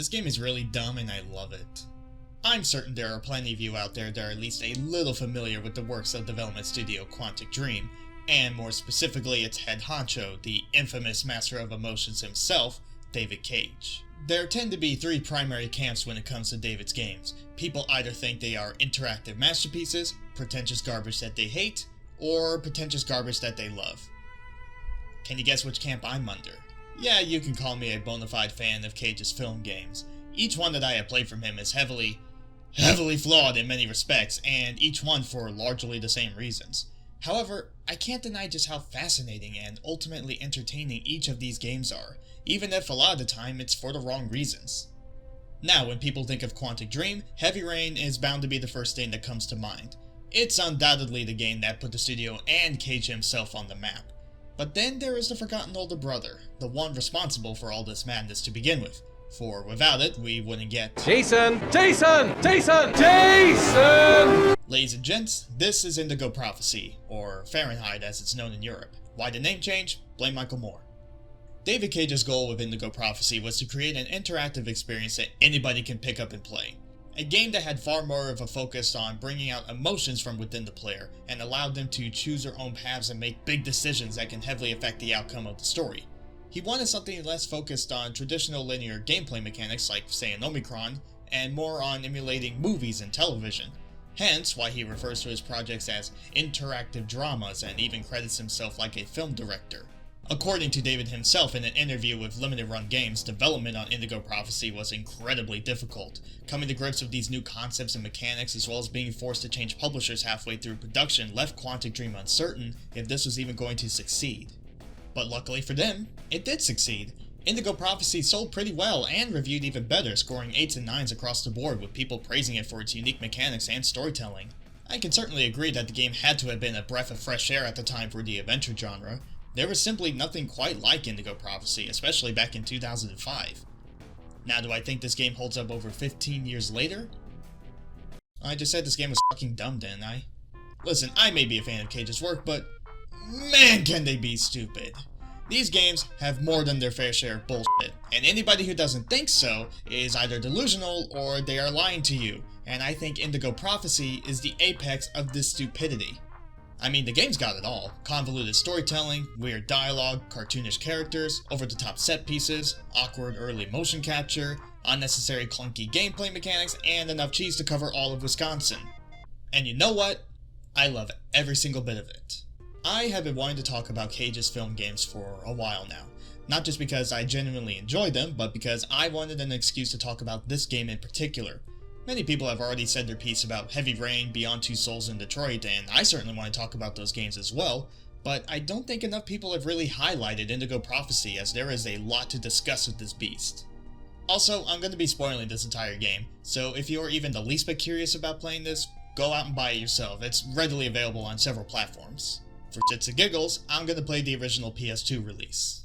This game is really dumb and I love it. I'm certain there are plenty of you out there that are at least a little familiar with the works of development studio Quantic Dream, and more specifically its head honcho, the infamous master of emotions himself, David Cage. There tend to be three primary camps when it comes to David's games. People either think they are interactive masterpieces, pretentious garbage that they hate, or pretentious garbage that they love. Can you guess which camp I'm under? Yeah, you can call me a bona fide fan of Cage's film games. Each one that I have played from him is heavily flawed in many respects, and each one for largely the same reasons. However, I can't deny just how fascinating and ultimately entertaining each of these games are, even if a lot of the time it's for the wrong reasons. Now, when people think of Quantic Dream, Heavy Rain is bound to be the first thing that comes to mind. It's undoubtedly the game that put the studio and Cage himself on the map. But then there is the forgotten older brother, the one responsible for all this madness to begin with. For without it, we wouldn't get Jason! Ladies and gents, this is Indigo Prophecy, or Fahrenheit as it's known in Europe. Why the name change? Blame Michael Moore. David Cage's goal with Indigo Prophecy was to create an interactive experience that anybody can pick up and play. A game that had far more of a focus on bringing out emotions from within the player, and allowed them to choose their own paths and make big decisions that can heavily affect the outcome of the story. He wanted something less focused on traditional linear gameplay mechanics like, say, an Omicron, and more on emulating movies and television. Hence why he refers to his projects as interactive dramas and even credits himself like a film director. According to David himself in an interview with Limited Run Games, development on Indigo Prophecy was incredibly difficult. Coming to grips with these new concepts and mechanics as well as being forced to change publishers halfway through production left Quantic Dream uncertain if this was even going to succeed. But luckily for them, it did succeed. Indigo Prophecy sold pretty well and reviewed even better, scoring 8s and 9s across the board with people praising it for its unique mechanics and storytelling. I can certainly agree that the game had to have been a breath of fresh air at the time for the adventure genre. There was simply nothing quite like Indigo Prophecy, especially back in 2005. Now, do I think this game holds up over 15 years later? I just said this game was fucking dumb, didn't I? Listen, I may be a fan of Cage's work, but man, can they be stupid. These games have more than their fair share of bullshit, and anybody who doesn't think so is either delusional or they are lying to you, and I think Indigo Prophecy is the apex of this stupidity. I mean, the game's got it all. Convoluted storytelling, weird dialogue, cartoonish characters, over-the-top set pieces, awkward early motion capture, unnecessary clunky gameplay mechanics, and enough cheese to cover all of Wisconsin. And you know what? I love every single bit of it. I have been wanting to talk about Cage's film games for a while now. Not just because I genuinely enjoyed them, but because I wanted an excuse to talk about this game in particular. Many people have already said their piece about Heavy Rain, Beyond Two Souls, and Detroit, and I certainly want to talk about those games as well, but I don't think enough people have really highlighted Indigo Prophecy, as there is a lot to discuss with this beast. Also, I'm going to be spoiling this entire game, so if you are even the least bit curious about playing this, go out and buy it yourself. It's readily available on several platforms. For shits and giggles, I'm going to play the original PS2 release.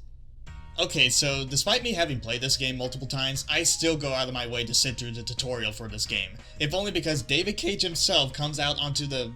Okay, so despite me having played this game multiple times, I still go out of my way to sit through the tutorial for this game, if only because David Cage himself comes out onto the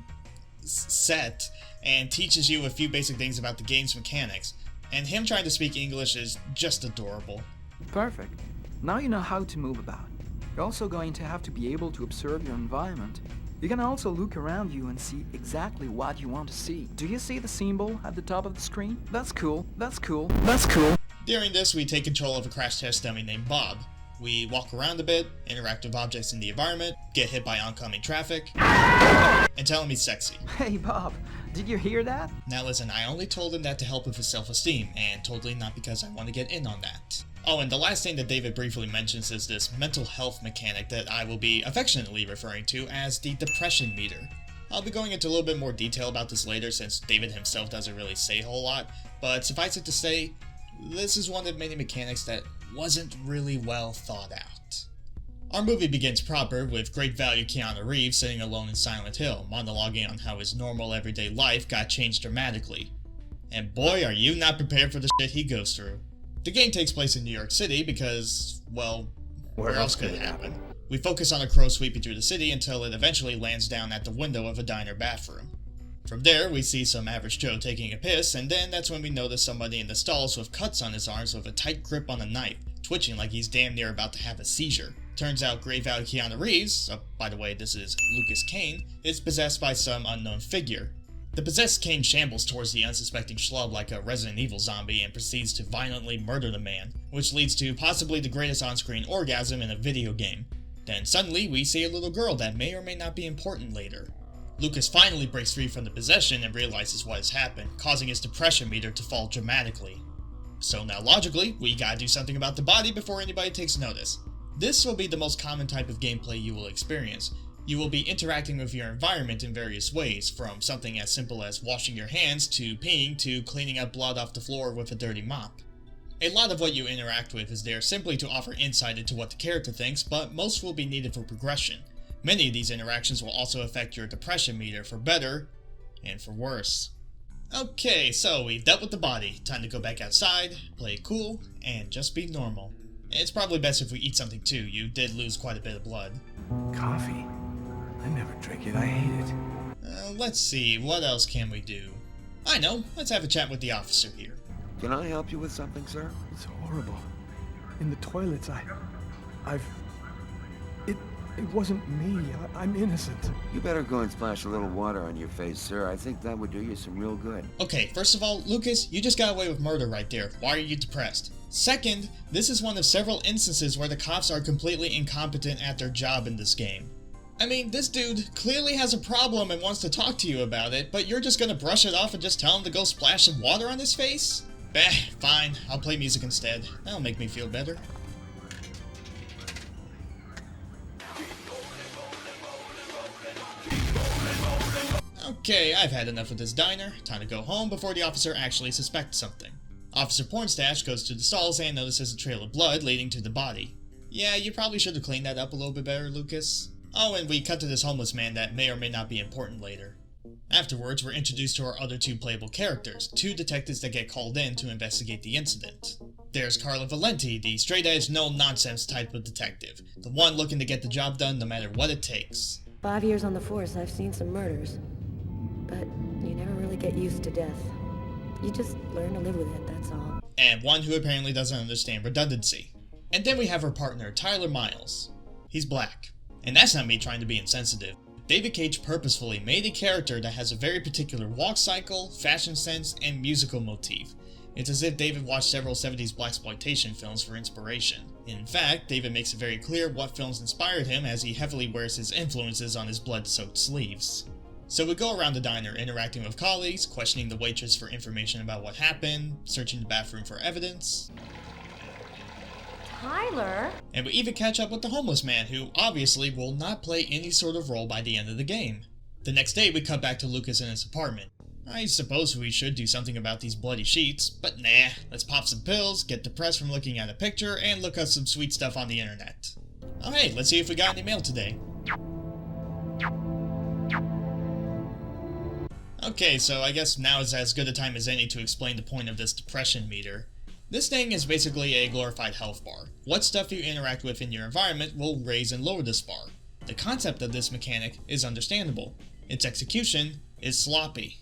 set and teaches you a few basic things about the game's mechanics, and him trying to speak English is just adorable. Perfect. Now you know how to move about. You're also going to have to be able to observe your environment. You can also look around you and see exactly what you want to see. Do you see the symbol at the top of the screen? That's cool, that's cool, that's cool. During this, we take control of a crash test dummy named Bob. We walk around a bit, interact with objects in the environment, get hit by oncoming traffic, and tell him he's sexy. Hey Bob, did you hear that? Now listen, I only told him that to help with his self-esteem, and totally not because I want to get in on that. Oh, and the last thing that David briefly mentions is this mental health mechanic that I will be affectionately referring to as the depression meter. I'll be going into a little bit more detail about this later since David himself doesn't really say a whole lot, but suffice it to say, this is one of many mechanics that wasn't really well thought out. Our movie begins proper with great value Keanu Reeves sitting alone in Silent Hill, monologuing on how his normal everyday life got changed dramatically. And boy, are you not prepared for the shit he goes through. The game takes place in New York City because, well, where else could it happen? We focus on a crow sweeping through the city until it eventually lands down at the window of a diner bathroom. From there, we see some average Joe taking a piss, and then that's when we notice somebody in the stalls with cuts on his arms with a tight grip on a knife, twitching like he's damn near about to have a seizure. Turns out great value Keanu Reeves, by the way this is Lucas Kane, is possessed by some unknown figure. The possessed Kane shambles towards the unsuspecting schlub like a Resident Evil zombie and proceeds to violently murder the man, which leads to possibly the greatest on-screen orgasm in a video game. Then suddenly we see a little girl that may or may not be important later. Lucas finally breaks free from the possession and realizes what has happened, causing his depression meter to fall dramatically. So now logically, we gotta do something about the body before anybody takes notice. This will be the most common type of gameplay you will experience. You will be interacting with your environment in various ways, from something as simple as washing your hands to peeing to cleaning up blood off the floor with a dirty mop. A lot of what you interact with is there simply to offer insight into what the character thinks, but most will be needed for progression. Many of these interactions will also affect your depression meter for better and for worse. Okay, so we've dealt with the body. Time to go back outside, play it cool, and just be normal. It's probably best if we eat something too. You did lose quite a bit of blood. Coffee? I never drink it. I hate it. Let's see, what else can we do? I know, let's have a chat with the officer here. Can I help you with something, sir? It's horrible. In the toilets, It wasn't me. I'm innocent. You better go and splash a little water on your face, sir. I think that would do you some real good. Okay, first of all, Lucas, you just got away with murder right there. Why are you depressed? Second, this is one of several instances where the cops are completely incompetent at their job in this game. I mean, this dude clearly has a problem and wants to talk to you about it, but you're just gonna brush it off and just tell him to go splash some water on his face? Fine, I'll play music instead. That'll make me feel better. Okay, I've had enough of this diner. Time to go home before the officer actually suspects something. Officer Pornstash goes to the stalls and notices a trail of blood leading to the body. Yeah, you probably should have cleaned that up a little bit better, Lucas. Oh, and we cut to this homeless man that may or may not be important later. Afterwards, we're introduced to our other two playable characters, two detectives that get called in to investigate the incident. There's Carla Valenti, the straight-edge, no-nonsense type of detective, the one looking to get the job done no matter what it takes. 5 years on the force, I've seen some murders. But you never really get used to death. You just learn to live with it, that's all. And one who apparently doesn't understand redundancy. And then we have her partner, Tyler Miles. He's black. And that's not me trying to be insensitive. David Cage purposefully made a character that has a very particular walk cycle, fashion sense, and musical motif. It's as if David watched several 70s blaxploitation films for inspiration. In fact, David makes it very clear what films inspired him as he heavily wears his influences on his blood-soaked sleeves. So we go around the diner, interacting with colleagues, questioning the waitress for information about what happened, searching the bathroom for evidence. Tyler? And we even catch up with the homeless man, who obviously will not play any sort of role by the end of the game. The next day we cut back to Lucas in his apartment. I suppose we should do something about these bloody sheets, but nah, let's pop some pills, get depressed from looking at a picture, and look up some sweet stuff on the internet. Oh hey, let's see if we got any mail today. Okay, so I guess now is as good a time as any to explain the point of this depression meter. This thing is basically a glorified health bar. What stuff you interact with in your environment will raise and lower this bar. The concept of this mechanic is understandable. Its execution is sloppy.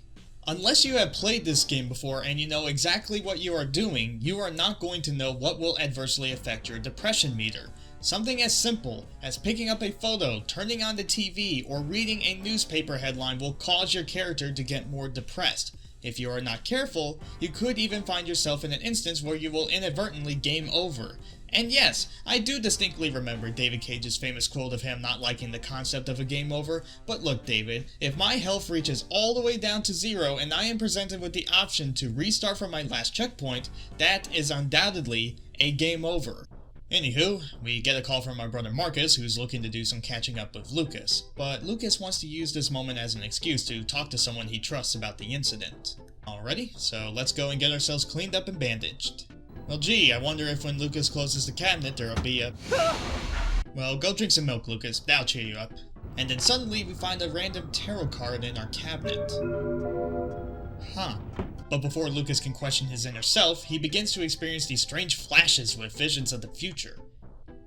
Unless you have played this game before and you know exactly what you are doing, you are not going to know what will adversely affect your depression meter. Something as simple as picking up a photo, turning on the TV, or reading a newspaper headline will cause your character to get more depressed. If you are not careful, you could even find yourself in an instance where you will inadvertently game over. And yes, I do distinctly remember David Cage's famous quote of him not liking the concept of a game over, but look David, if my health reaches all the way down to 0 and I am presented with the option to restart from my last checkpoint, that is undoubtedly a game over. Anywho, we get a call from our brother Marcus, who's looking to do some catching up with Lucas, but Lucas wants to use this moment as an excuse to talk to someone he trusts about the incident. Alrighty, so let's go and get ourselves cleaned up and bandaged. Well gee, I wonder if when Lucas closes the cabinet there'll be a... Well, go drink some milk, Lucas, that'll cheer you up. And then suddenly we find a random tarot card in our cabinet. Huh. But before Lucas can question his inner self, he begins to experience these strange flashes with visions of the future.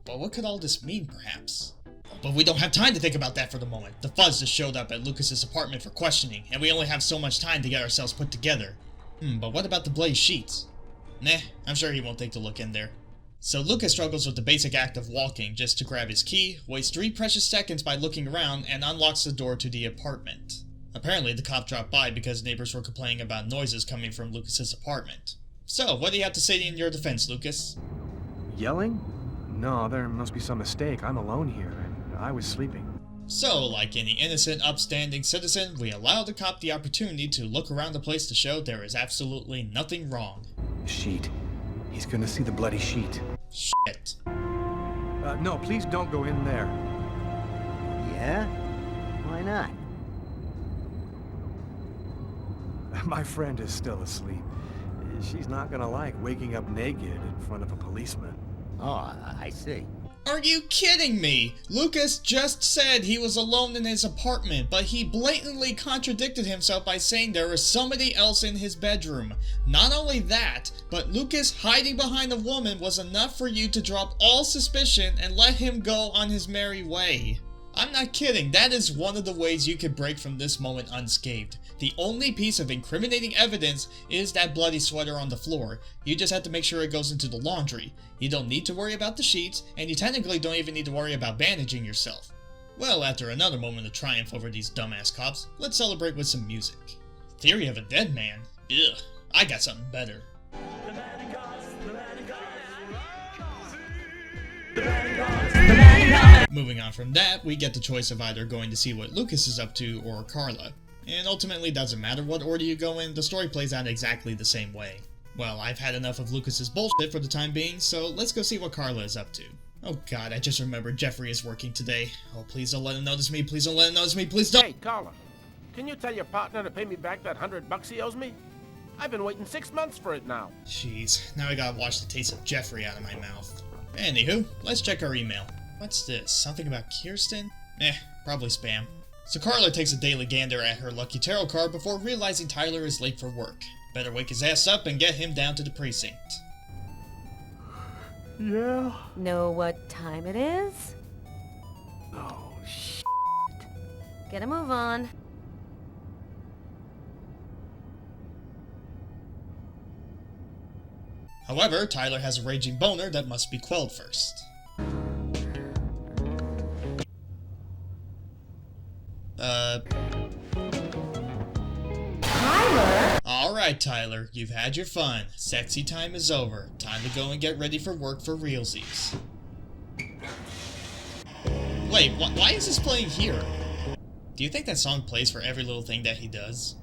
But what could all this mean, perhaps? But we don't have time to think about that for the moment. The fuzz just showed up at Lucas's apartment for questioning, and we only have so much time to get ourselves put together. But what about the bloody sheets? Nah, I'm sure he won't take the look in there. So Lucas struggles with the basic act of walking just to grab his key, wastes 3 precious seconds by looking around, and unlocks the door to the apartment. Apparently the cop dropped by because neighbors were complaining about noises coming from Lucas's apartment. So, what do you have to say in your defense, Lucas? Yelling? No, there must be some mistake. I'm alone here, and I was sleeping. So, like any innocent, upstanding citizen, we allow the cop the opportunity to look around the place to show there is absolutely nothing wrong. Sheet. He's gonna see the bloody sheet. Shit. No, please don't go in there. Yeah? Why not? My friend is still asleep. She's not gonna like waking up naked in front of a policeman. Oh, I see. Are you kidding me? Lucas just said he was alone in his apartment, but he blatantly contradicted himself by saying there was somebody else in his bedroom. Not only that, but Lucas hiding behind a woman was enough for you to drop all suspicion and let him go on his merry way. I'm not kidding, that is one of the ways you could break from this moment unscathed. The only piece of incriminating evidence is that bloody sweater on the floor. You just have to make sure it goes into the laundry. You don't need to worry about the sheets, and you technically don't even need to worry about bandaging yourself. Well, after another moment of triumph over these dumbass cops, let's celebrate with some music. Theory of a Dead Man? Ugh, I got something better. Moving on from that, we get the choice of either going to see what Lucas is up to or Carla. And ultimately, doesn't matter what order you go in, the story plays out exactly the same way. Well, I've had enough of Lucas's bullshit for the time being, so let's go see what Carla is up to. Oh god, I just remembered Jeffrey is working today. Oh, please don't let him notice me, please don't let him notice me, please don't! Hey, Carla, can you tell your partner to pay me back that $100 he owes me? I've been waiting 6 months for it now. Jeez, now I gotta wash the taste of Jeffrey out of my mouth. Anywho, let's check our email. What's this? Something about Kirsten? Probably spam. So Carla takes a daily gander at her lucky tarot card before realizing Tyler is late for work. Better wake his ass up and get him down to the precinct. Yeah? Know what time it is? Oh, shit. Get a move on. However, Tyler has a raging boner that must be quelled first. Tyler? Alright, Tyler, you've had your fun. Sexy time is over. Time to go and get ready for work for realsies. Wait, why is this playing here? Do you think that song plays for every little thing that he does?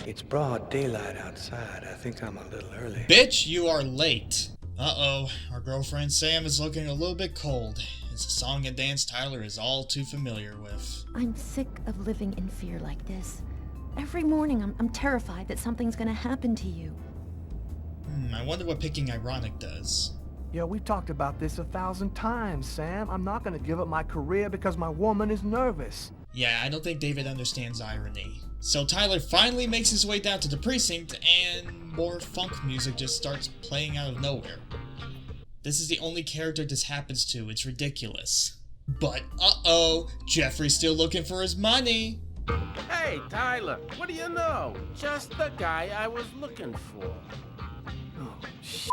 It's broad daylight outside. I think I'm a little early. Bitch, you are late. Uh-oh, our girlfriend Sam is looking a little bit cold. It's a song and dance Tyler is all too familiar with. I'm sick of living in fear like this. Every morning I'm terrified that something's gonna happen to you. I wonder what picking ironic does. Yeah, we've talked about this 1,000 times, Sam. I'm not gonna give up my career because my woman is nervous. Yeah, I don't think David understands irony. So Tyler finally makes his way down to the precinct, and more funk music just starts playing out of nowhere. This is the only character this happens to, it's ridiculous. But, uh-oh, Jeffrey's still looking for his money! Hey, Tyler, what do you know? Just the guy I was looking for. Oh, shit.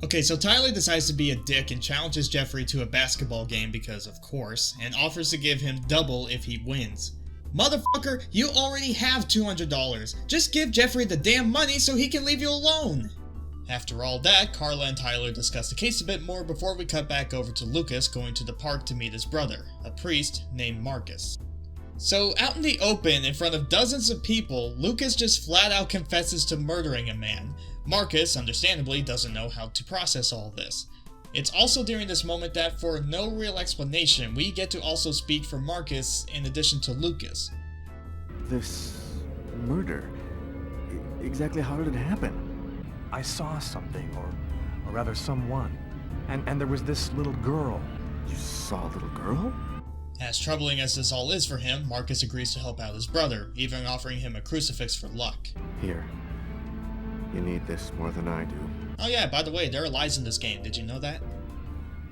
Okay, so Tyler decides to be a dick and challenges Jeffrey to a basketball game because, of course, and offers to give him double if he wins. Motherfucker, you already have $200. Just give Jeffrey the damn money so he can leave you alone! After all that, Carla and Tyler discuss the case a bit more before we cut back over to Lucas going to the park to meet his brother, a priest named Marcus. So, out in the open, in front of dozens of people, Lucas just flat out confesses to murdering a man. Marcus, understandably, doesn't know how to process all this. It's also during this moment that, for no real explanation, we get to also speak for Marcus in addition to Lucas. This murder, exactly how did it happen? I saw something, or rather someone, and there was this little girl. You saw a little girl? As troubling as this all is for him, Marcus agrees to help out his brother, even offering him a crucifix for luck. Here. You need this more than I do. Oh yeah, by the way, there are lies in this game, did you know that?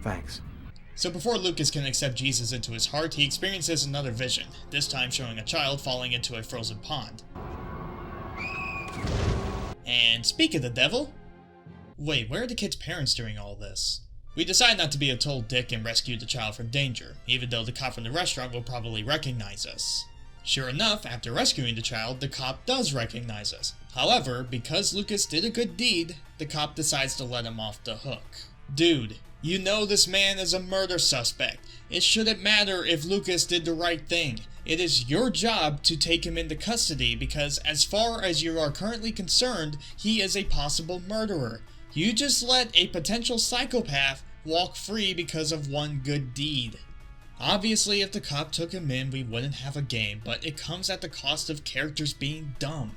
Thanks. So before Lucas can accept Jesus into his heart, he experiences another vision, this time showing a child falling into a frozen pond. And speak of the devil... Wait, where are the kid's parents during all this? We decide not to be a total dick and rescue the child from danger, even though the cop from the restaurant will probably recognize us. Sure enough, after rescuing the child, the cop does recognize us. However, because Lucas did a good deed, the cop decides to let him off the hook. Dude, you know this man is a murder suspect. It shouldn't matter if Lucas did the right thing. It is your job to take him into custody because as far as you are currently concerned, he is a possible murderer. You just let a potential psychopath walk free because of one good deed. Obviously, if the cop took him in, we wouldn't have a game, but it comes at the cost of characters being dumb.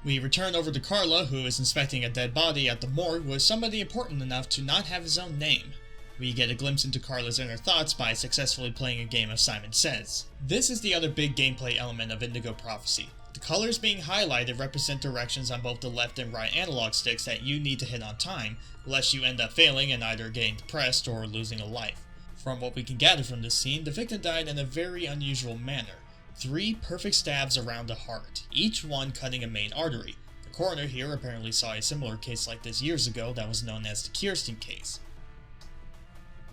We return over to Carla, who is inspecting a dead body at the morgue with somebody important enough to not have his own name. We get a glimpse into Carla's inner thoughts by successfully playing a game of Simon Says. This is the other big gameplay element of Indigo Prophecy. The colors being highlighted represent directions on both the left and right analog sticks that you need to hit on time, lest you end up failing and either getting depressed or losing a life. From what we can gather from this scene, the victim died in a very unusual manner. 3 perfect stabs around the heart, each one cutting a main artery. The coroner here apparently saw a similar case like this years ago that was known as the Kirsten case.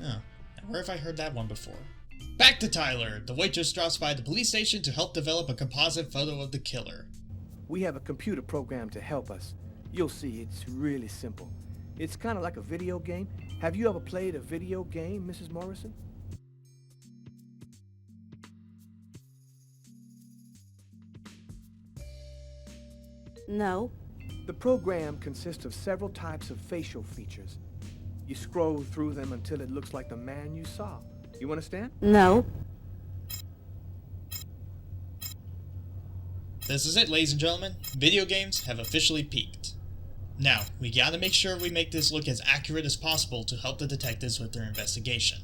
Huh, where have I heard that one before? Back to Tyler! The waitress drops by the police station to help develop a composite photo of the killer. We have a computer program to help us. You'll see, it's really simple. It's kind of like a video game. Have you ever played a video game, Mrs. Morrison? No. The program consists of several types of facial features. You scroll through them until it looks like the man you saw. You understand? No. This is it, ladies and gentlemen. Video games have officially peaked. Now, we gotta make sure we make this look as accurate as possible to help the detectives with their investigation.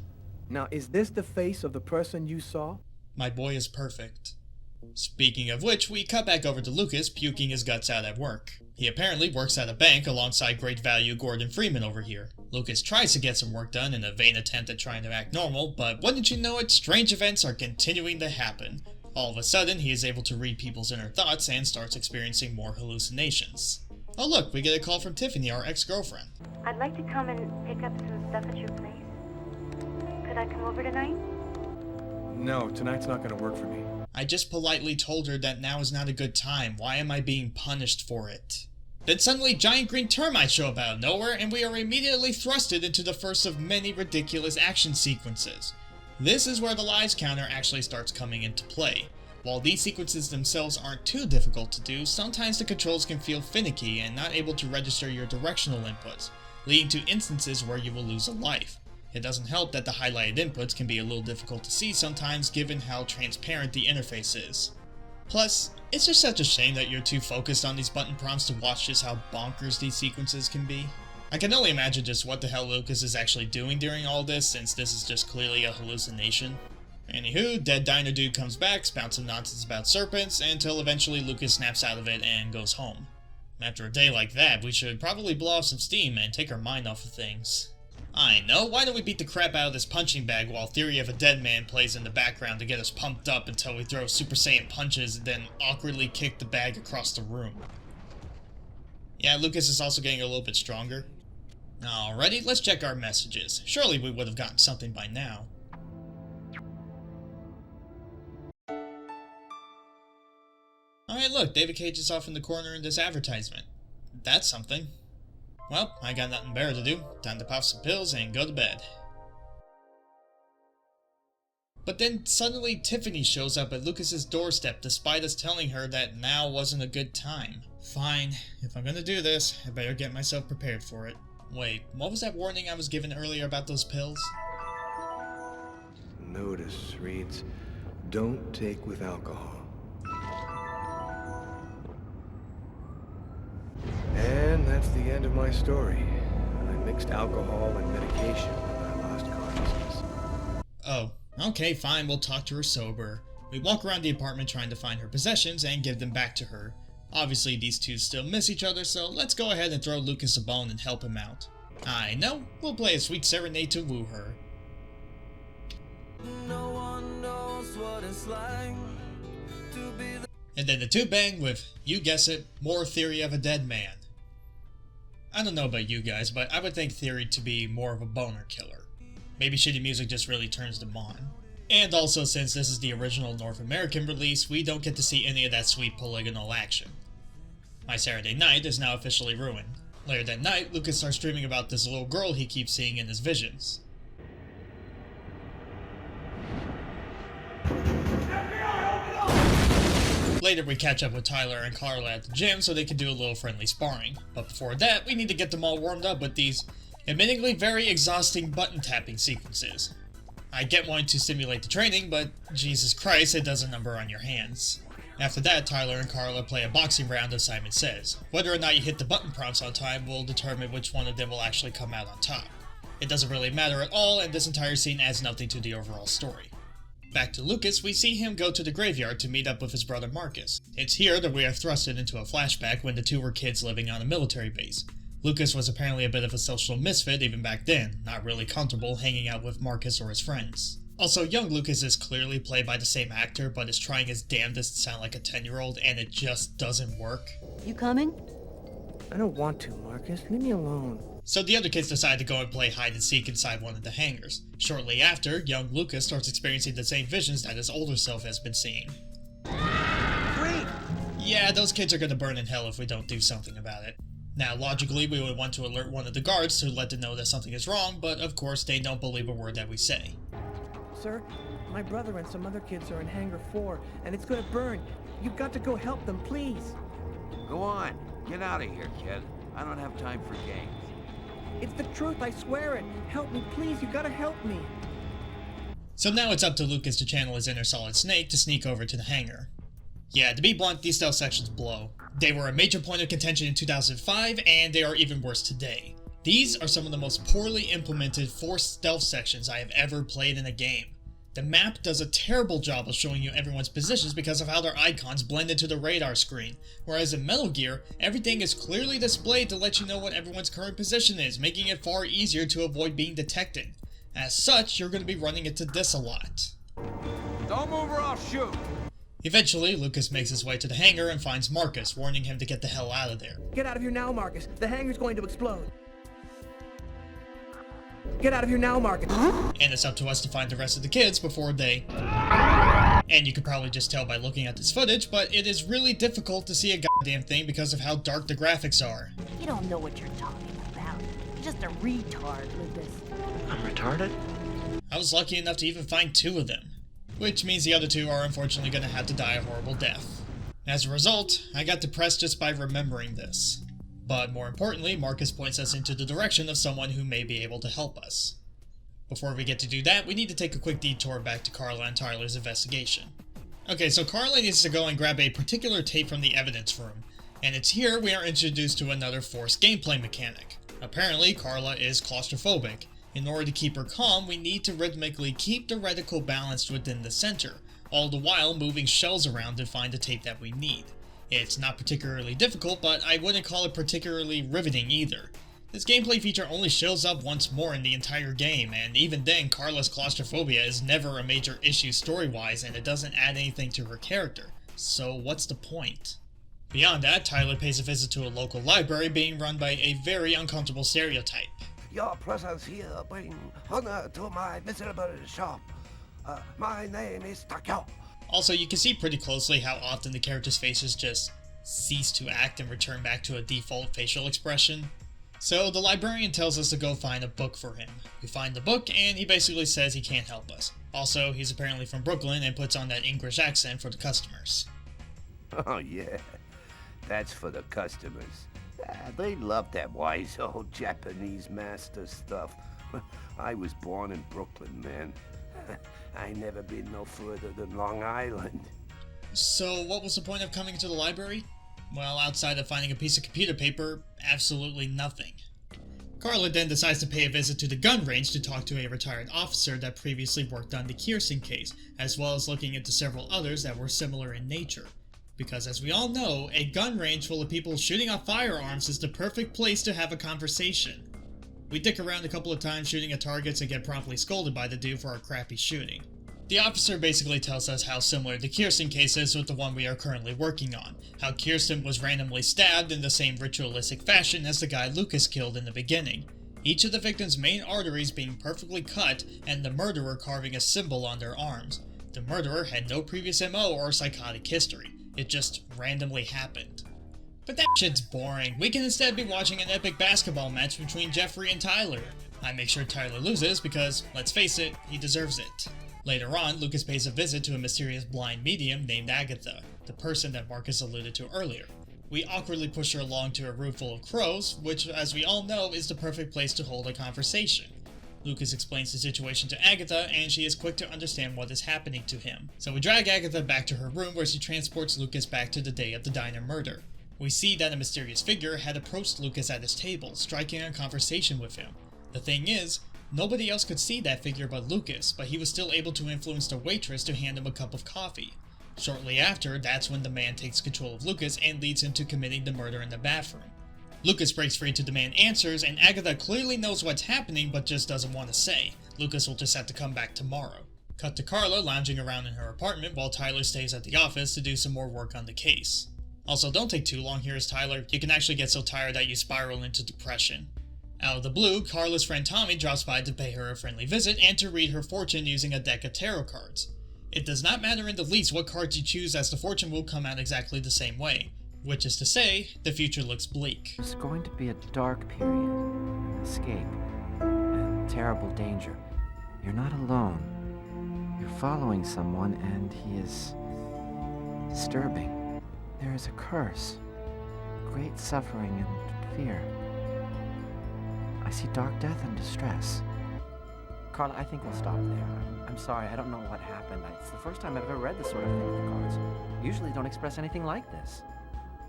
Now, is this the face of the person you saw? My boy is perfect. Speaking of which, we cut back over to Lucas puking his guts out at work. He apparently works at a bank alongside great value Gordon Freeman over here. Lucas tries to get some work done in a vain attempt at trying to act normal, but wouldn't you know it, strange events are continuing to happen. All of a sudden, he is able to read people's inner thoughts and starts experiencing more hallucinations. Oh look, we get a call from Tiffany, our ex-girlfriend. I'd like to come and pick up some stuff at your place. Could I come over tonight? No, tonight's not gonna work for me. I just politely told her that now is not a good time. Why am I being punished for it? Then suddenly giant green termites show up out of nowhere and we are immediately thrusted into the first of many ridiculous action sequences. This is where the lies counter actually starts coming into play. While these sequences themselves aren't too difficult to do, sometimes the controls can feel finicky and not able to register your directional inputs, leading to instances where you will lose a life. It doesn't help that the highlighted inputs can be a little difficult to see sometimes given how transparent the interface is. Plus, it's just such a shame that you're too focused on these button prompts to watch just how bonkers these sequences can be. I can only imagine just what the hell Lucas is actually doing during all this, since this is just clearly a hallucination. Anywho, dead diner dude comes back, spouts some nonsense about serpents, until eventually Lucas snaps out of it and goes home. After a day like that, we should probably blow off some steam and take our mind off of things. I know, why don't we beat the crap out of this punching bag while Theory of a Dead Man plays in the background to get us pumped up until we throw Super Saiyan punches and then awkwardly kick the bag across the room. Yeah, Lucas is also getting a little bit stronger. Alrighty, let's check our messages. Surely we would have gotten something by now. Alright, look, David Cage is off in the corner in this advertisement. That's something. Well, I got nothing better to do. Time to pop some pills and go to bed. But then suddenly Tiffany shows up at Lucas's doorstep despite us telling her that now wasn't a good time. Fine, if I'm gonna do this, I better get myself prepared for it. Wait, what was that warning I was given earlier about those pills? Notice reads, don't take with alcohol. And that's the end of my story. I mixed alcohol and medication when I lost consciousness. Oh, okay, fine, we'll talk to her sober. We walk around the apartment trying to find her possessions and give them back to her. Obviously, these two still miss each other, so let's go ahead and throw Lucas a bone and help him out. I know, we'll play a sweet serenade to woo her. No one knows what it's like to be the... And then the two bang with, you guess it, more Theory of a Dead Man. I don't know about you guys, but I would think Theory to be more of a boner killer. Maybe shitty music just really turns them on. And also, since this is the original North American release, we don't get to see any of that sweet polygonal action. My Saturday night is now officially ruined. Later that night, Lucas starts dreaming about this little girl he keeps seeing in his visions. Later, we catch up with Tyler and Carla at the gym so they can do a little friendly sparring. But before that, we need to get them all warmed up with these admittingly very exhausting button tapping sequences. I get wanting to simulate the training, but Jesus Christ, it does a number on your hands. After that, Tyler and Carla play a boxing round as Simon says. Whether or not you hit the button prompts on time will determine which one of them will actually come out on top. It doesn't really matter at all, and this entire scene adds nothing to the overall story. Back to Lucas, we see him go to the graveyard to meet up with his brother Marcus. It's here that we are thrusted into a flashback when the two were kids living on a military base. Lucas was apparently a bit of a social misfit even back then, not really comfortable hanging out with Marcus or his friends. Also, young Lucas is clearly played by the same actor, but is trying his damnedest to sound like a 10-year-old, and it just doesn't work. You coming? I don't want to, Marcus. Leave me alone. So the other kids decide to go and play hide and seek inside one of the hangars. Shortly after, young Lucas starts experiencing the same visions that his older self has been seeing. Great! Yeah, those kids are gonna burn in hell if we don't do something about it. Now, logically, we would want to alert one of the guards to let them know that something is wrong, but of course they don't believe a word that we say. Sir, my brother and some other kids are in Hangar 4, and it's gonna burn. You've got to go help them, please. Go on. Get out of here, kid. I don't have time for games. It's the truth, I swear it. Help me, please. You gotta help me. So now it's up to Lucas to channel his inner Solid Snake to sneak over to the hangar. Yeah, to be blunt, these stealth sections blow. They were a major point of contention in 2005, and they are even worse today. These are some of the most poorly implemented forced stealth sections I have ever played in a game. The map does a terrible job of showing you everyone's positions because of how their icons blend into the radar screen, whereas in Metal Gear, everything is clearly displayed to let you know what everyone's current position is, making it far easier to avoid being detected. As such, you're going to be running into this a lot. Don't move or I'll shoot! Eventually, Lucas makes his way to the hangar and finds Marcus, warning him to get the hell out of there. Get out of here now, Marcus. The hangar's going to explode. Get out of here now, Marcus. And it's up to us to find the rest of the kids before they... And you could probably just tell by looking at this footage, but it is really difficult to see a goddamn thing because of how dark the graphics are. You don't know what you're talking about. You're just a retard, Lucas. I'm retarded? I was lucky enough to even find 2 of them. Which means the other 2 are unfortunately going to have to die a horrible death. As a result, I got depressed just by remembering this. But more importantly, Marcus points us into the direction of someone who may be able to help us. Before we get to do that, we need to take a quick detour back to Carla and Tyler's investigation. Okay, so Carla needs to go and grab a particular tape from the evidence room, and it's here we are introduced to another forced gameplay mechanic. Apparently, Carla is claustrophobic. In order to keep her calm, we need to rhythmically keep the reticle balanced within the center, all the while moving shells around to find the tape that we need. It's not particularly difficult, but I wouldn't call it particularly riveting either. This gameplay feature only shows up once more in the entire game, and even then, Carla's claustrophobia is never a major issue story-wise, and it doesn't add anything to her character. So what's the point? Beyond that, Tyler pays a visit to a local library being run by a very uncomfortable stereotype. Your presence here brings honor to my miserable shop. My name is Takao. Also, you can see pretty closely how often the character's faces just cease to act and return back to a default facial expression. So the librarian tells us to go find a book for him. We find the book and he basically says he can't help us. Also, he's apparently from Brooklyn and puts on that English accent for the customers. Oh yeah, that's for the customers. They love that wise old Japanese master stuff. I was born in Brooklyn, man. I never been no further than Long Island. So what was the point of coming to the library? Well, outside of finding a piece of computer paper, absolutely nothing. Carla then decides to pay a visit to the gun range to talk to a retired officer that previously worked on the Kierson case, as well as looking into several others that were similar in nature. Because as we all know, a gun range full of people shooting off firearms is the perfect place to have a conversation. We dick around a couple of times shooting at targets and get promptly scolded by the dude for our crappy shooting. The officer basically tells us how similar the Kirsten case is with the one we are currently working on, how Kirsten was randomly stabbed in the same ritualistic fashion as the guy Lucas killed in the beginning, each of the victims' main arteries being perfectly cut and the murderer carving a symbol on their arms. The murderer had no previous MO or psychotic history, it just randomly happened. But that shit's boring. We can instead be watching an epic basketball match between Jeffrey and Tyler. I make sure Tyler loses because, let's face it, he deserves it. Later on, Lucas pays a visit to a mysterious blind medium named Agatha, the person that Marcus alluded to earlier. We awkwardly push her along to a room full of crows, which, as we all know, is the perfect place to hold a conversation. Lucas explains the situation to Agatha, and she is quick to understand what is happening to him. So we drag Agatha back to her room where she transports Lucas back to the day of the diner murder. We see that a mysterious figure had approached Lucas at his table, striking a conversation with him. The thing is, nobody else could see that figure but Lucas, but he was still able to influence the waitress to hand him a cup of coffee. Shortly after, that's when the man takes control of Lucas and leads him to committing the murder in the bathroom. Lucas breaks free to demand answers, and Agatha clearly knows what's happening but just doesn't want to say. Lucas will just have to come back tomorrow. Cut to Carla lounging around in her apartment while Tyler stays at the office to do some more work on the case. Also, don't take too long here as Tyler, you can actually get so tired that you spiral into depression. Out of the blue, Carla's friend Tommy drops by to pay her a friendly visit and to read her fortune using a deck of tarot cards. It does not matter in the least what cards you choose, as the fortune will come out exactly the same way, which is to say, the future looks bleak. There's going to be a dark period, escape, and terrible danger. You're not alone. You're following someone and he is disturbing. There is a curse, great suffering and fear. I see dark death and distress. Carla, I think we'll stop there. I'm sorry, I don't know what happened. It's the first time I've ever read this sort of thing in the cards. Usually don't express anything like this.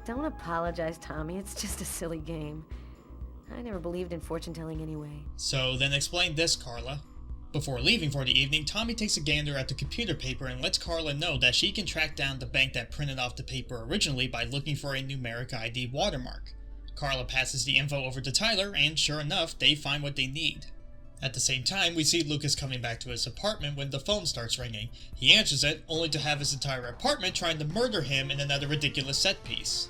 Don't apologize, Tommy. It's just a silly game. I never believed in fortune-telling anyway. So then explain this, Carla. Before leaving for the evening, Tommy takes a gander at the computer paper and lets Carla know that she can track down the bank that printed off the paper originally by looking for a numeric ID watermark. Carla passes the info over to Tyler, and sure enough, they find what they need. At the same time, we see Lucas coming back to his apartment when the phone starts ringing. He answers it, only to have his entire apartment trying to murder him in another ridiculous set piece.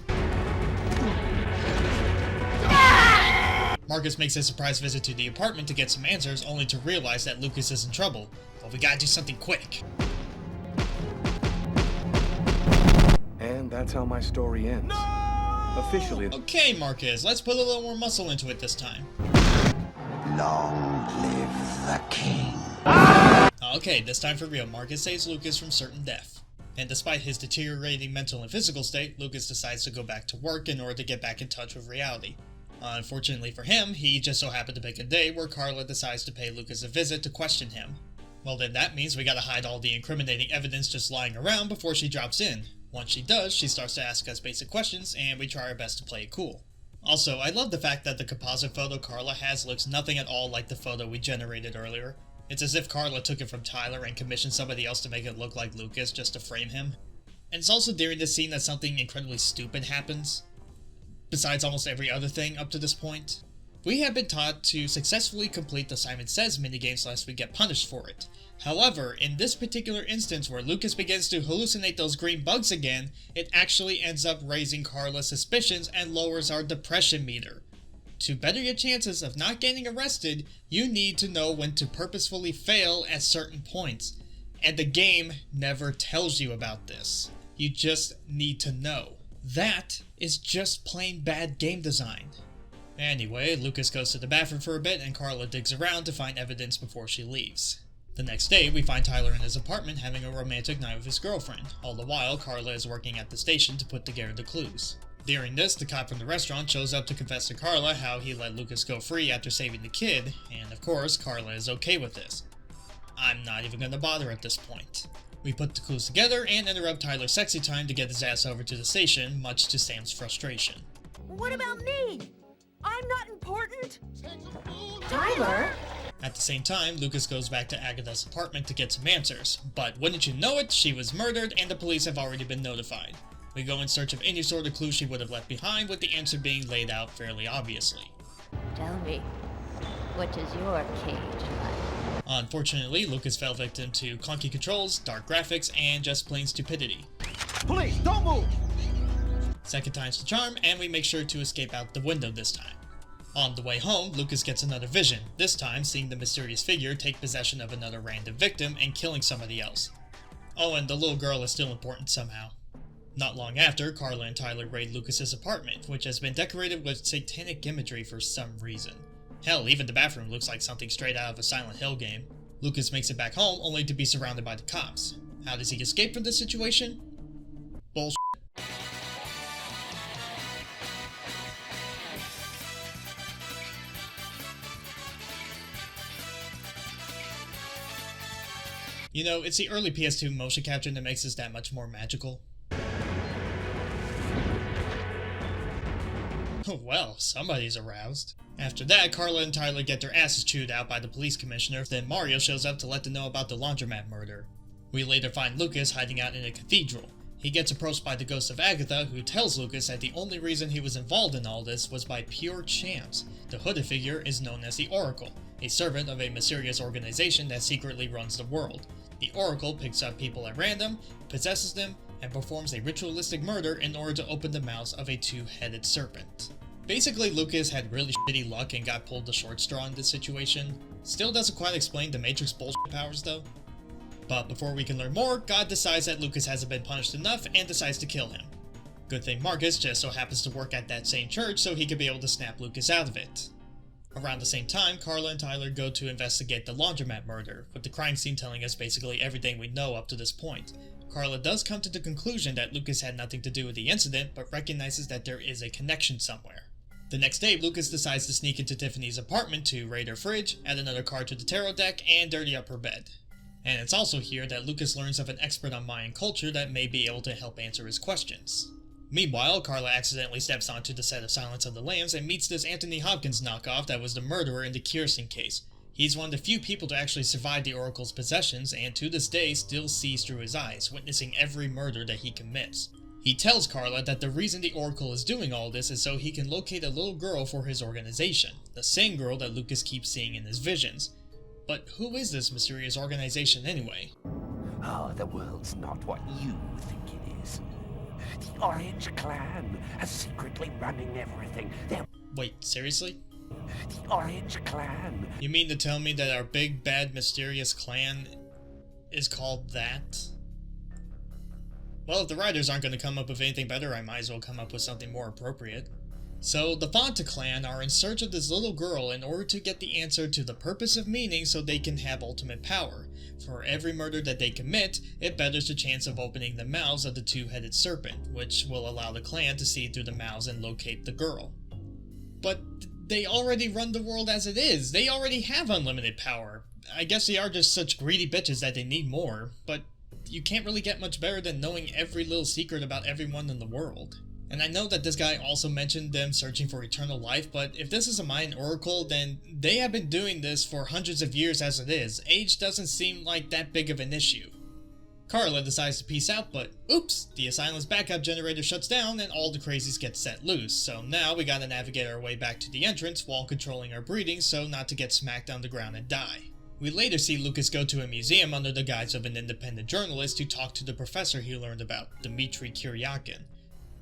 Marcus makes a surprise visit to the apartment to get some answers, only to realize that Lucas is in trouble. But we gotta do something quick. And that's how my story ends. No! Officially. Okay, Marcus, let's put a little more muscle into it this time. Long live the king. Okay, this time for real, Marcus saves Lucas from certain death. And despite his deteriorating mental and physical state, Lucas decides to go back to work in order to get back in touch with reality. Unfortunately for him, he just so happened to pick a day where Carla decides to pay Lucas a visit to question him. Well then that means we gotta hide all the incriminating evidence just lying around before she drops in. Once she does, she starts to ask us basic questions, and we try our best to play it cool. Also, I love the fact that the composite photo Carla has looks nothing at all like the photo we generated earlier. It's as if Carla took it from Tyler and commissioned somebody else to make it look like Lucas just to frame him. And it's also during this scene that something incredibly stupid happens. Besides almost every other thing up to this point. We have been taught to successfully complete the Simon Says minigames lest we get punished for it. However, in this particular instance where Lucas begins to hallucinate those green bugs again, it actually ends up raising Carla's suspicions and lowers our depression meter. To better your chances of not getting arrested, you need to know when to purposefully fail at certain points. And the game never tells you about this. You just need to know. That is just plain bad game design. Anyway, Lucas goes to the bathroom for a bit and Carla digs around to find evidence before she leaves. The next day, we find Tyler in his apartment having a romantic night with his girlfriend. All the while, Carla is working at the station to put together the clues. During this, the cop from the restaurant shows up to confess to Carla how he let Lucas go free after saving the kid, and of course, Carla is okay with this. I'm not even gonna bother at this point. We put the clues together and interrupt Tyler's sexy time to get his ass over to the station, much to Sam's frustration. What about me? I'm not important? Tyler? At the same time, Lucas goes back to Agatha's apartment to get some answers, but wouldn't you know it, she was murdered and the police have already been notified. We go in search of any sort of clue she would have left behind, with the answer being laid out fairly obviously. Tell me, what is your cage like? Unfortunately, Lucas fell victim to clunky controls, dark graphics, and just plain stupidity. Police, don't move! Second time's the charm, and we make sure to escape out the window this time. On the way home, Lucas gets another vision, this time seeing the mysterious figure take possession of another random victim and killing somebody else. Oh, and the little girl is still important somehow. Not long after, Carla and Tyler raid Lucas's apartment, which has been decorated with satanic imagery for some reason. Hell, even the bathroom looks like something straight out of a Silent Hill game. Lucas makes it back home only to be surrounded by the cops. How does he escape from this situation? Bullshit. You know, it's the early PS2 motion capture that makes this that much more magical. Well, somebody's aroused. After that, Carla and Tyler get their asses chewed out by the police commissioner, then Mario shows up to let them know about the laundromat murder. We later find Lucas hiding out in a cathedral. He gets approached by the ghost of Agatha, who tells Lucas that the only reason he was involved in all this was by pure chance. The hooded figure is known as the Oracle, a servant of a mysterious organization that secretly runs the world. The Oracle picks up people at random, possesses them, and performs a ritualistic murder in order to open the mouths of a two-headed serpent. Basically, Lucas had really shitty luck and got pulled the short straw in this situation. Still doesn't quite explain the Matrix bullshit powers though. But before we can learn more, God decides that Lucas hasn't been punished enough and decides to kill him. Good thing Marcus just so happens to work at that same church so he could be able to snap Lucas out of it. Around the same time, Carla and Tyler go to investigate the laundromat murder, with the crime scene telling us basically everything we know up to this point. Carla does come to the conclusion that Lucas had nothing to do with the incident, but recognizes that there is a connection somewhere. The next day, Lucas decides to sneak into Tiffany's apartment to raid her fridge, add another card to the tarot deck, and dirty up her bed. And it's also here that Lucas learns of an expert on Mayan culture that may be able to help answer his questions. Meanwhile, Carla accidentally steps onto the set of Silence of the Lambs and meets this Anthony Hopkins knockoff that was the murderer in the Kirsten case. He's one of the few people to actually survive the Oracle's possessions and to this day still sees through his eyes, witnessing every murder that he commits. He tells Carla that the reason the Oracle is doing all this is so he can locate a little girl for his organization, the same girl that Lucas keeps seeing in his visions. But who is this mysterious organization anyway? Oh, the world's not what you think it is. The Orange Clan is secretly running everything. Wait, seriously? The Orange Clan. You mean to tell me that our big, bad, mysterious clan is called that? Well, if the writers aren't going to come up with anything better, I might as well come up with something more appropriate. So, the Fonta clan are in search of this little girl in order to get the answer to the purpose of meaning so they can have ultimate power. For every murder that they commit, it betters the chance of opening the mouths of the two-headed serpent, which will allow the clan to see through the mouths and locate the girl. But they already run the world as it is. They already have unlimited power. I guess they are just such greedy bitches that they need more, but you can't really get much better than knowing every little secret about everyone in the world. And I know that this guy also mentioned them searching for eternal life, but if this is a Mayan oracle, then they have been doing this for hundreds of years as it is. Age doesn't seem like that big of an issue. Carla decides to peace out, but oops, the Asylum's backup generator shuts down and all the crazies get set loose, so now we gotta navigate our way back to the entrance while controlling our breathing so not to get smacked on the ground and die. We later see Lucas go to a museum under the guise of an independent journalist to talk to the professor he learned about, Dmitry Kuryakin.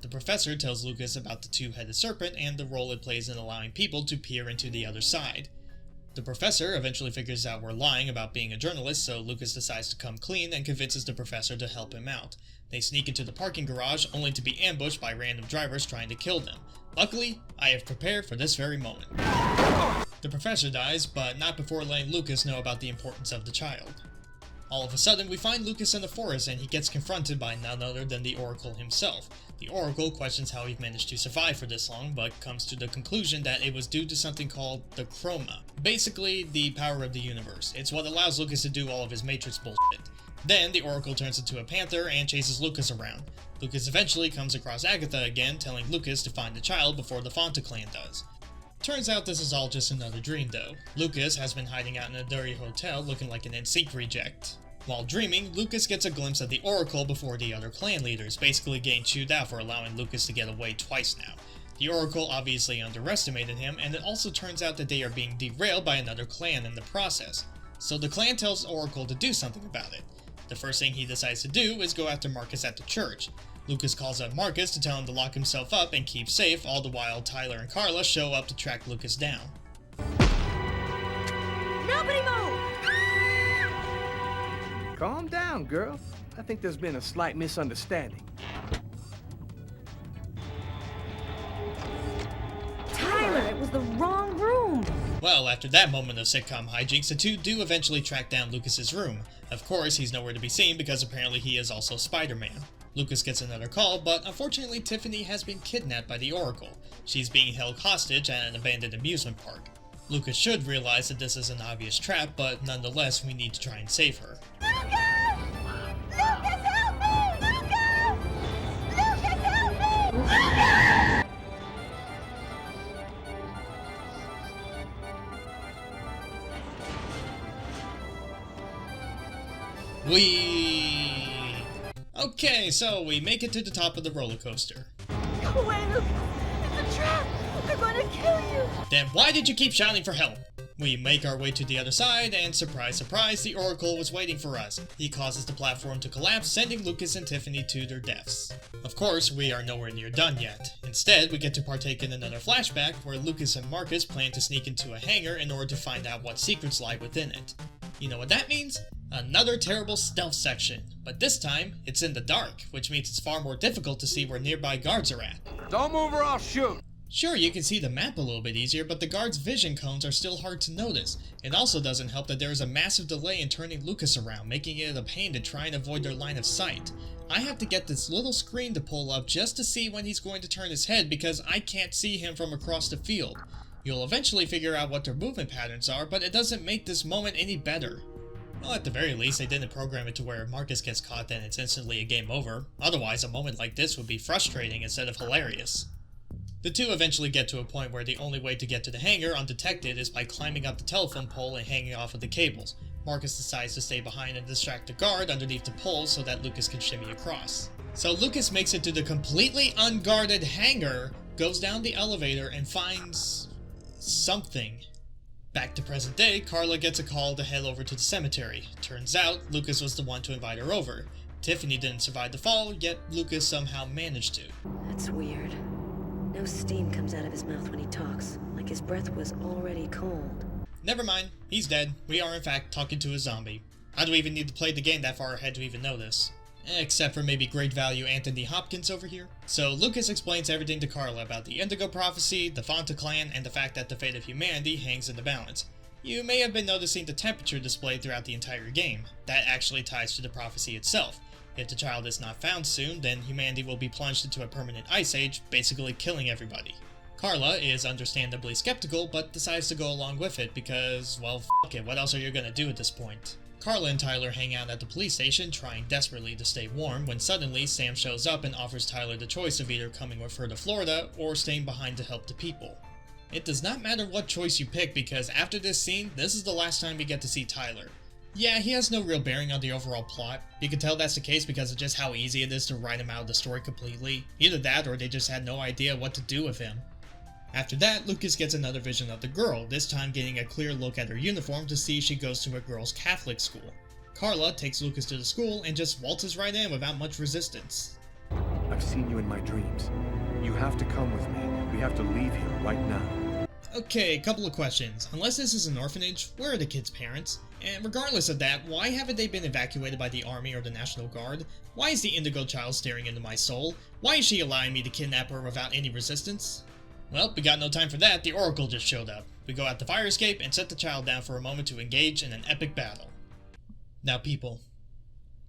The professor tells Lucas about the two-headed serpent and the role it plays in allowing people to peer into the other side. The professor eventually figures out we're lying about being a journalist, so Lucas decides to come clean and convinces the professor to help him out. They sneak into the parking garage only to be ambushed by random drivers trying to kill them. Luckily, I have prepared for this very moment. The professor dies, but not before letting Lucas know about the importance of the child. All of a sudden, we find Lucas in the forest and he gets confronted by none other than the Oracle himself. The Oracle questions how he managed to survive for this long, but comes to the conclusion that it was due to something called the Chroma. Basically, the power of the universe. It's what allows Lucas to do all of his Matrix bullshit. Then, the Oracle turns into a panther and chases Lucas around. Lucas eventually comes across Agatha again, telling Lucas to find the child before the Fonta clan does. Turns out this is all just another dream though. Lucas has been hiding out in a dirty hotel looking like an NSYNC reject. While dreaming, Lucas gets a glimpse of the Oracle before the other clan leaders, basically getting chewed out for allowing Lucas to get away twice now. The Oracle obviously underestimated him, and it also turns out that they are being derailed by another clan in the process. so the clan tells Oracle to do something about it. The first thing he decides to do is go after Marcus at the church. Lucas calls up Marcus to tell him to lock himself up and keep safe, all the while Tyler and Carla show up to track Lucas down. Nobody move! Calm down, girl. I think there's been a slight misunderstanding. Tyler, it was the wrong room! Well, after that moment of sitcom hijinks, the two do eventually track down Lucas's room. Of course, he's nowhere to be seen because apparently he is also Spider-Man. Lucas gets another call, but unfortunately Tiffany has been kidnapped by the Oracle. She's being held hostage at an abandoned amusement park. Lucas should realize that this is an obvious trap, but nonetheless we need to try and save her. Lucas! Lucas, help me! Lucas! Lucas, help me! Lucas! Okay, so we make it to the top of the roller coaster. Go away, Lucas! It's a trap! They're gonna kill you! Then why did you keep shouting for help? We make our way to the other side, and surprise, surprise, the Oracle was waiting for us. He causes the platform to collapse, sending Lucas and Tiffany to their deaths. Of course, we are nowhere near done yet. Instead, we get to partake in another flashback, where Lucas and Marcus plan to sneak into a hangar in order to find out what secrets lie within it. You know what that means? Another terrible stealth section, but this time, it's in the dark, which means it's far more difficult to see where nearby guards are at. Don't move or I'll shoot! Sure, you can see the map a little bit easier, but the guards' vision cones are still hard to notice. It also doesn't help that there is a massive delay in turning Lucas around, making it a pain to try and avoid their line of sight. I have to get this little screen to pull up just to see when he's going to turn his head because I can't see him from across the field. You'll eventually figure out what their movement patterns are, but it doesn't make this moment any better. Well, at the very least, they didn't program it to where if Marcus gets caught then it's instantly a game over. Otherwise, a moment like this would be frustrating instead of hilarious. The two eventually get to a point where the only way to get to the hangar undetected is by climbing up the telephone pole and hanging off of the cables. Marcus decides to stay behind and distract the guard underneath the pole so that Lucas can shimmy across. So Lucas makes it to the completely unguarded hangar, goes down the elevator, and finds something. Back to present day, Carla gets a call to head over to the cemetery. Turns out, Lucas was the one to invite her over. Tiffany didn't survive the fall, yet Lucas somehow managed to. That's weird. No steam comes out of his mouth when he talks, like his breath was already cold. Never mind, he's dead. We are in fact talking to a zombie. I don't even need to play the game that far ahead to even know this. Except for maybe great value Anthony Hopkins over here. So Lucas explains everything to Carla about the Indigo prophecy, the Fonta clan, and the fact that the fate of humanity hangs in the balance. You may have been noticing the temperature displayed throughout the entire game. That actually ties to the prophecy itself. If the child is not found soon, then humanity will be plunged into a permanent ice age, basically killing everybody. Carla is understandably skeptical, but decides to go along with it because, well, f*** it, what else are you gonna do at this point? Carla and Tyler hang out at the police station, trying desperately to stay warm, when suddenly Sam shows up and offers Tyler the choice of either coming with her to Florida or staying behind to help the people. It does not matter what choice you pick because after this scene, this is the last time we get to see Tyler. Yeah, he has no real bearing on the overall plot. You can tell that's the case because of just how easy it is to write him out of the story completely. Either that or they just had no idea what to do with him. After that, Lucas gets another vision of the girl, this time getting a clear look at her uniform to see she goes to a girls' Catholic school. Carla takes Lucas to the school and just waltzes right in without much resistance. I've seen you in my dreams. You have to come with me. We have to leave here right now. Okay, couple of questions. Unless this is an orphanage, where are the kids' parents? And regardless of that, why haven't they been evacuated by the army or the National Guard? Why is the Indigo child staring into my soul? Why is she allowing me to kidnap her without any resistance? Well, we got no time for that, the Oracle just showed up. We go out the fire escape and set the child down for a moment to engage in an epic battle. Now people,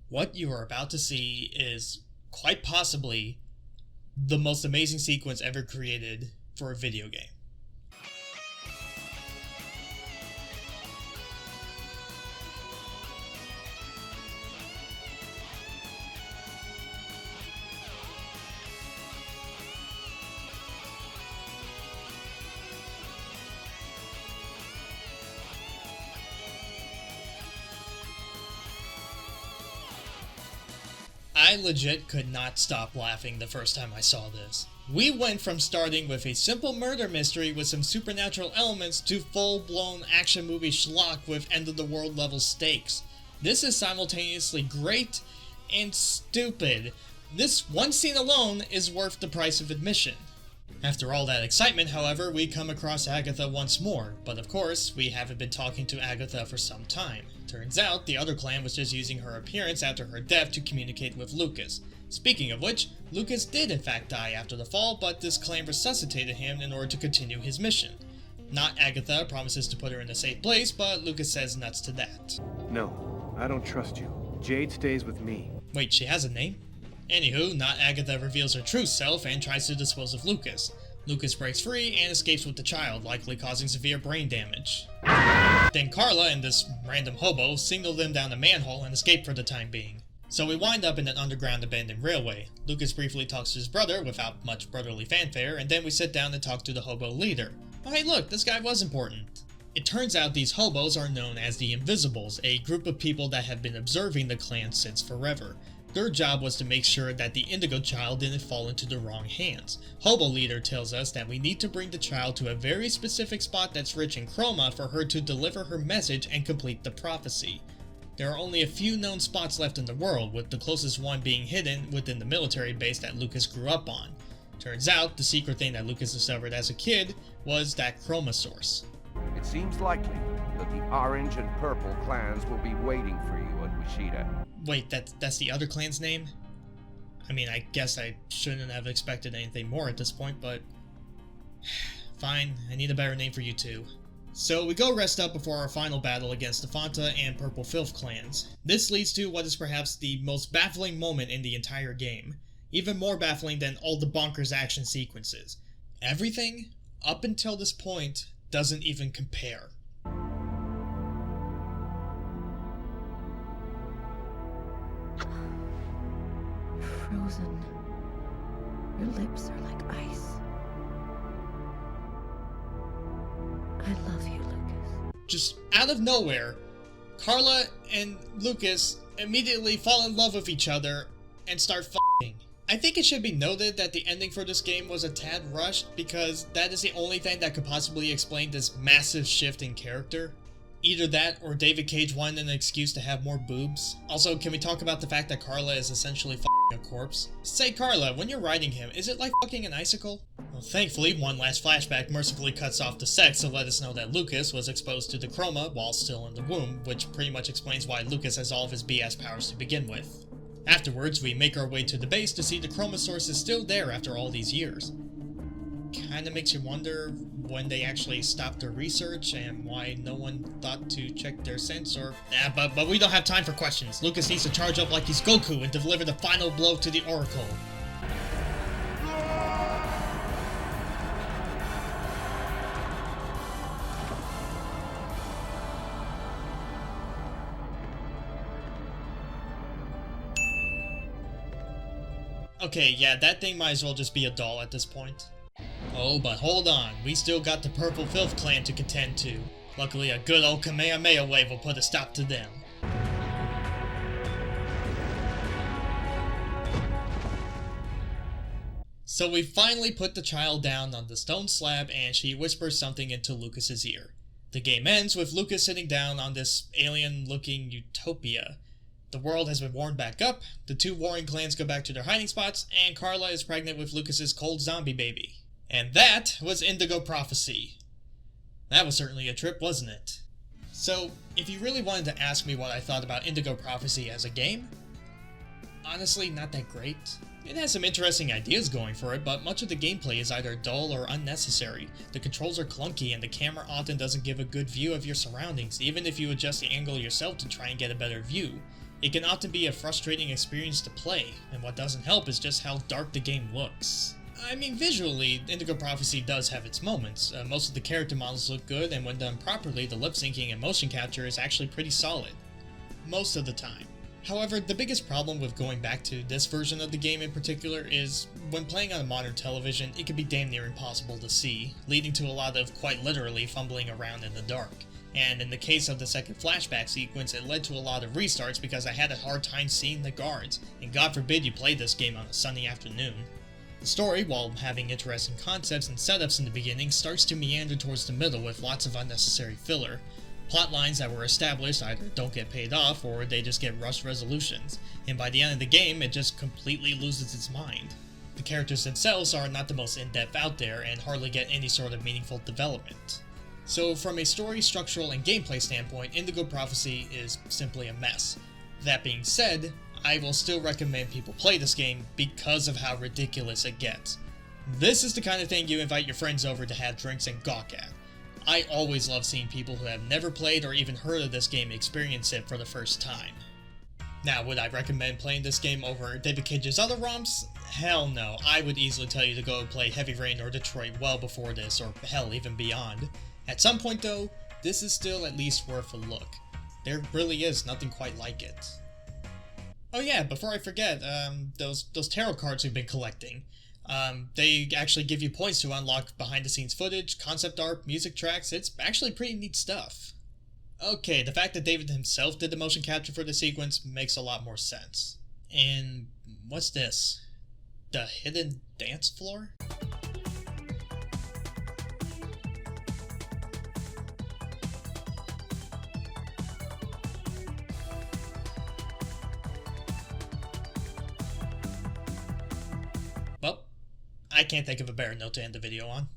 what you are about to see is quite possibly the most amazing sequence ever created for a video game. I legit could not stop laughing the first time I saw this. We went from starting with a simple murder mystery with some supernatural elements to full-blown action movie schlock with end-of-the-world level stakes. This is simultaneously great and stupid. This one scene alone is worth the price of admission. After all that excitement, however, we come across Agatha once more, but of course, we haven't been talking to Agatha for some time. Turns out, the other clan was just using her appearance after her death to communicate with Lucas. Speaking of which, Lucas did in fact die after the fall, but this clan resuscitated him in order to continue his mission. Not Agatha promises to put her in a safe place, but Lucas says nuts to that. No, I don't trust you. Jade stays with me. Wait, she has a name? Anywho, Not Agatha reveals her true self and tries to dispose of Lucas. Lucas breaks free and escapes with the child, likely causing severe brain damage. Then Carla and this random hobo signal them down a manhole and escape for the time being. So we wind up in an underground abandoned railway. Lucas briefly talks to his brother without much brotherly fanfare, and then we sit down and talk to the hobo leader. Oh hey look, this guy was important. It turns out these hobos are known as the Invisibles, a group of people that have been observing the clan since forever. Their job was to make sure that the Indigo child didn't fall into the wrong hands. Hobo leader tells us that we need to bring the child to a very specific spot that's rich in chroma for her to deliver her message and complete the prophecy. There are only a few known spots left in the world, with the closest one being hidden within the military base that Lucas grew up on. Turns out, the secret thing that Lucas discovered as a kid was that chroma source. It seems likely that the orange and purple clans will be waiting for you at Wishida. Wait, that's the other clan's name? I mean, I guess I shouldn't have expected anything more at this point, but... Fine, I need a better name for you too. So we go rest up before our final battle against the Fanta and Purple Filth clans. This leads to what is perhaps the most baffling moment in the entire game. Even more baffling than all the bonkers action sequences. Everything, up until this point, doesn't even compare. Frozen. Your lips are like ice. I love you, Lucas. Just out of nowhere, Carla and Lucas immediately fall in love with each other and start f***ing. I think it should be noted that the ending for this game was a tad rushed because that is the only thing that could possibly explain this massive shift in character. Either that or David Cage wanted an excuse to have more boobs. Also, can we talk about the fact that Carla is essentially f***ing a corpse? Say Carla, when you're riding him, is it like f***ing an icicle? Well, thankfully, one last flashback mercifully cuts off the sex to let us know that Lucas was exposed to the chroma while still in the womb, which pretty much explains why Lucas has all of his BS powers to begin with. Afterwards, we make our way to the base to see the chroma source is still there after all these years. Kinda makes you wonder when they actually stopped their research and why no one thought to check their sense or... but we don't have time for questions. Lucas needs to charge up like he's Goku and deliver the final blow to the Oracle. Okay, yeah, that thing might as well just be a doll at this point. Oh, but hold on, we still got the Purple Filth clan to contend to. Luckily, a good old Kamehameha wave will put a stop to them. So we finally put the child down on the stone slab and she whispers something into Lucas's ear. The game ends with Lucas sitting down on this alien-looking utopia. The world has been warmed back up, the two warring clans go back to their hiding spots, and Carla is pregnant with Lucas's cold zombie baby. And that was Indigo Prophecy. That was certainly a trip, wasn't it? So, if you really wanted to ask me what I thought about Indigo Prophecy as a game, honestly, not that great. It has some interesting ideas going for it, but much of the gameplay is either dull or unnecessary. The controls are clunky and the camera often doesn't give a good view of your surroundings, even if you adjust the angle yourself to try and get a better view. It can often be a frustrating experience to play, and what doesn't help is just how dark the game looks. I mean, visually, Indigo Prophecy does have its moments. Most of the character models look good, and when done properly, the lip syncing and motion capture is actually pretty solid. Most of the time. However, the biggest problem with going back to this version of the game in particular is, when playing on a modern television, it can be damn near impossible to see, leading to a lot of, quite literally, fumbling around in the dark. And in the case of the second flashback sequence, it led to a lot of restarts because I had a hard time seeing the guards, and God forbid you play this game on a sunny afternoon. The story, while having interesting concepts and setups in the beginning, starts to meander towards the middle with lots of unnecessary filler. Plot lines that were established either don't get paid off or they just get rushed resolutions, and by the end of the game it just completely loses its mind. The characters themselves are not the most in-depth out there and hardly get any sort of meaningful development. So from a story, structural, and gameplay standpoint, Indigo Prophecy is simply a mess. That being said, I will still recommend people play this game because of how ridiculous it gets. This is the kind of thing you invite your friends over to have drinks and gawk at. I always love seeing people who have never played or even heard of this game experience it for the first time. Now, would I recommend playing this game over David Cage's other ROMs? Hell no. I would easily tell you to go play Heavy Rain or Detroit well before this, or hell, even beyond. At some point though, this is still at least worth a look. There really is nothing quite like it. Oh yeah, before I forget, those tarot cards we've been collecting. They actually give you points to unlock behind-the-scenes footage, concept art, music tracks. It's actually pretty neat stuff. Okay, the fact that David himself did the motion capture for the sequence makes a lot more sense. And what's this? The hidden dance floor? Well, I can't think of a better note to end the video on.